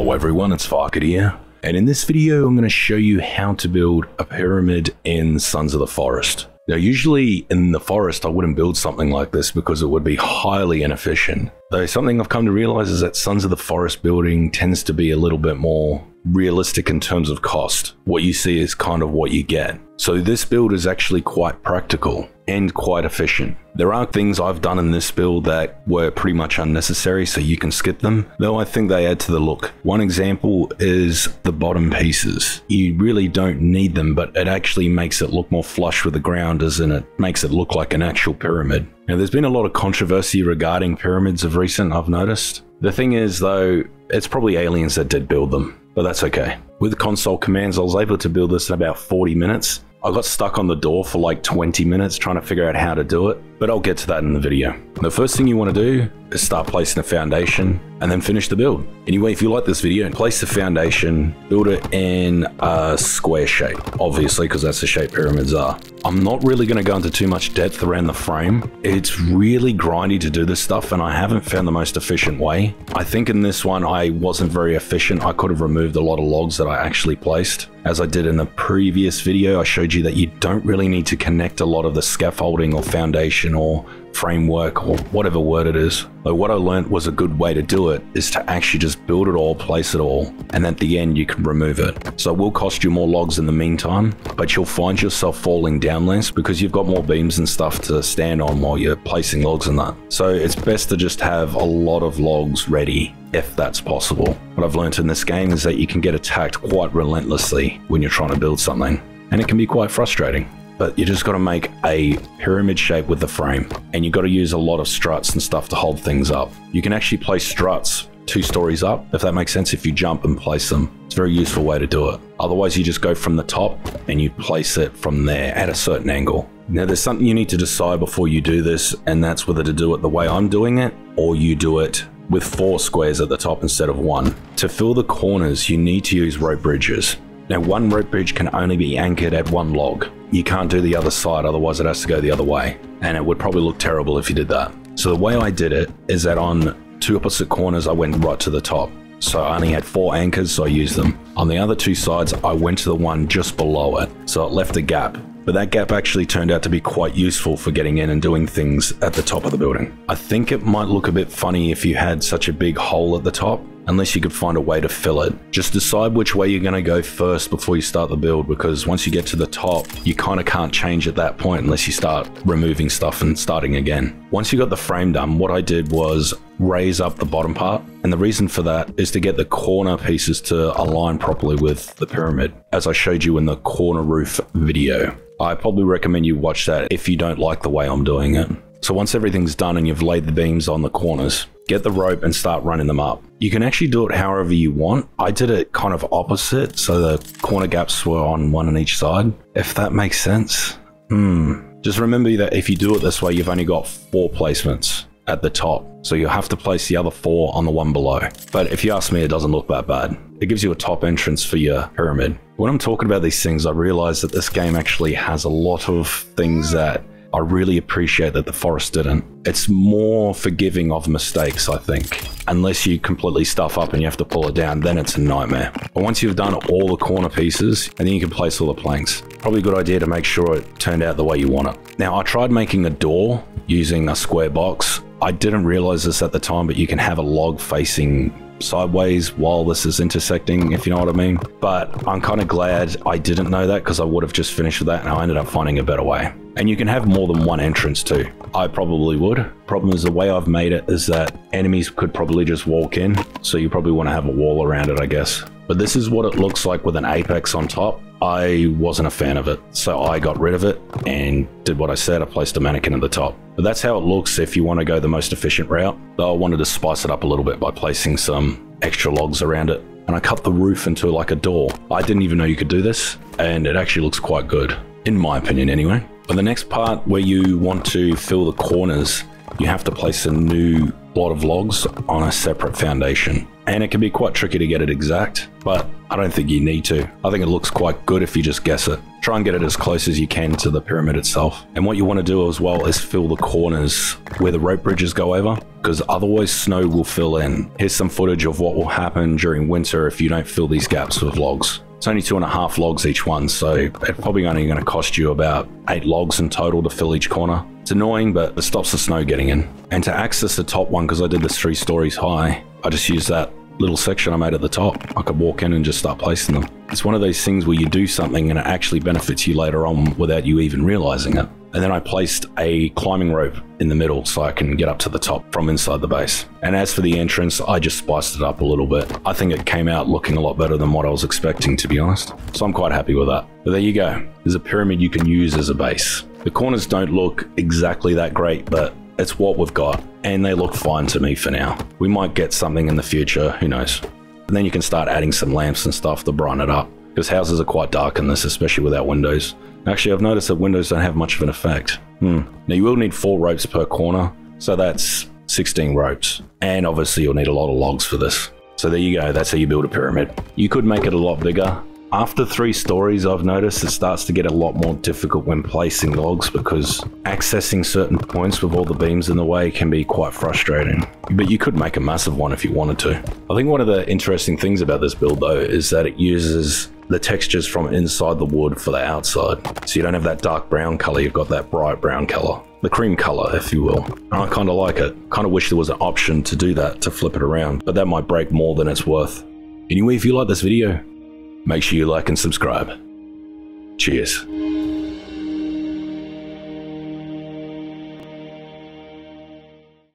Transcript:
Hello everyone, it's Farket here, and in this video I'm going to show you how to build a pyramid in Sons of the Forest. Now usually in the forest I wouldn't build something like this because it would be highly inefficient. Though something I've come to realize is that Sons of the Forest building tends to be a little bit more realistic in terms of cost. What you see is kind of what you get. So this build is actually quite practical and quite efficient. There are things I've done in this build that were pretty much unnecessary, so you can skip them, though I think they add to the look. One example is the bottom pieces. You really don't need them, but it actually makes it look more flush with the ground, as in it makes it look like an actual pyramid. Now there's been a lot of controversy regarding pyramids of recent, I've noticed. The thing is though, it's probably aliens that did build them, but that's okay. With console commands, I was able to build this in about 40 minutes. I got stuck on the door for like 20 minutes trying to figure out how to do it, but I'll get to that in the video. The first thing you want to do is start placing a foundation and then finish the build. Anyway, if you like this video, place the foundation, build it in a square shape, obviously, because that's the shape pyramids are. I'm not really going to go into too much depth around the frame. It's really grindy to do this stuff, and I haven't found the most efficient way. I think in this one, I wasn't very efficient. I could have removed a lot of logs that I actually placed. As I did in the previous video, I showed you that you don't really need to connect a lot of the scaffolding or foundation or framework or whatever word it is. But what I learned was a good way to do it is to actually just build it all, place it all, and at the end you can remove it. So it will cost you more logs in the meantime, but you'll find yourself falling down less because you've got more beams and stuff to stand on while you're placing logs and that. So it's best to just have a lot of logs ready if that's possible. What I've learned in this game is that you can get attacked quite relentlessly when you're trying to build something, and it can be quite frustrating. But you just got to make a pyramid shape with the frame, and you've got to use a lot of struts and stuff to hold things up. You can actually place struts 2 stories up, if that makes sense, if you jump and place them. It's a very useful way to do it. Otherwise, you just go from the top and you place it from there at a certain angle. Now, there's something you need to decide before you do this, and that's whether to do it the way I'm doing it, or you do it with 4 squares at the top instead of 1. To fill the corners, you need to use rope bridges. Now, one rope bridge can only be anchored at 1 log. You can't do the other side, otherwise it has to go the other way, and it would probably look terrible if you did that. So the way I did it is that on 2 opposite corners I went right to the top. So I only had 4 anchors, so I used them. On the other 2 sides I went to the one just below it, so it left a gap. But that gap actually turned out to be quite useful for getting in and doing things at the top of the building. I think it might look a bit funny if you had such a big hole at the top, unless you could find a way to fill it. Just decide which way you're going to go first before you start the build, because once you get to the top, you kind of can't change at that point unless you start removing stuff and starting again. Once you got the frame done, what I did was raise up the bottom part, and the reason for that is to get the corner pieces to align properly with the pyramid, as I showed you in the corner roof video. I probably recommend you watch that if you don't like the way I'm doing it. So once everything's done and you've laid the beams on the corners, get the rope and start running them up. You can actually do it however you want. I did it kind of opposite, so the corner gaps were on 1 on each side, if that makes sense. Just remember that if you do it this way, you've only got 4 placements at the top, so you'll have to place the other 4 on the one below. But if you ask me, it doesn't look that bad. It gives you a top entrance for your pyramid. When I'm talking about these things, I realize that this game actually has a lot of things that I really appreciate that the forest didn't. It's more forgiving of mistakes, I think. Unless you completely stuff up and you have to pull it down, then it's a nightmare. But once you've done all the corner pieces, and then you can place all the planks. Probably a good idea to make sure it turned out the way you want it. Now, I tried making a door using a square box. I didn't realize this at the time, but you can have a log facing sideways while this is intersecting, if you know what I mean. But I'm kind of glad I didn't know that, because I would have just finished with that and I ended up finding a better way. And you can have more than 1 entrance too. I probably would. Problem is, the way I've made it is that enemies could probably just walk in, so you probably want to have a wall around it, I guess. But this is what it looks like with an apex on top. I wasn't a fan of it, so I got rid of it and did what I said. I placed a mannequin at the top. But that's how it looks if you want to go the most efficient route. Though I wanted to spice it up a little bit by placing some extra logs around it. And I cut the roof into like a door. I didn't even know you could do this, and it actually looks quite good, in my opinion anyway. But the next part, where you want to fill the corners, you have to place a new lot of logs on a separate foundation. And it can be quite tricky to get it exact, but I don't think you need to. I think it looks quite good if you just guess it. Try and get it as close as you can to the pyramid itself. And what you want to do as well is fill the corners where the rope bridges go over, because otherwise snow will fill in. Here's some footage of what will happen during winter if you don't fill these gaps with logs. It's only 2.5 logs each one, so it's probably only going to cost you about 8 logs in total to fill each corner. It's annoying, but it stops the snow getting in. And to access the top one, because I did this 3 stories high, I just used that little section I made at the top. I could walk in and just start placing them. It's one of those things where you do something and it actually benefits you later on without you even realizing it. And then I placed a climbing rope in the middle so I can get up to the top from inside the base. And as for the entrance, I just spiced it up a little bit. I think it came out looking a lot better than what I was expecting, to be honest. So I'm quite happy with that. But there you go. There's a pyramid you can use as a base. The corners don't look exactly that great, but it's what we've got. And they look fine to me for now. We might get something in the future, who knows. And then you can start adding some lamps and stuff to brighten it up. Because houses are quite dark in this, especially without windows. Actually, I've noticed that windows don't have much of an effect. Now you will need 4 ropes per corner, so that's 16 ropes. And obviously you'll need a lot of logs for this. So there you go, that's how you build a pyramid. You could make it a lot bigger. After 3 stories, I've noticed it starts to get a lot more difficult when placing logs because accessing certain points with all the beams in the way can be quite frustrating. But you could make a massive one if you wanted to. I think one of the interesting things about this build though is that it uses the textures from inside the wood for the outside. So you don't have that dark brown color, you've got that bright brown color. The cream color, if you will. And I kind of like it. Kind of wish there was an option to do that, to flip it around, but that might break more than it's worth. Anyway, if you like this video, make sure you like and subscribe. Cheers.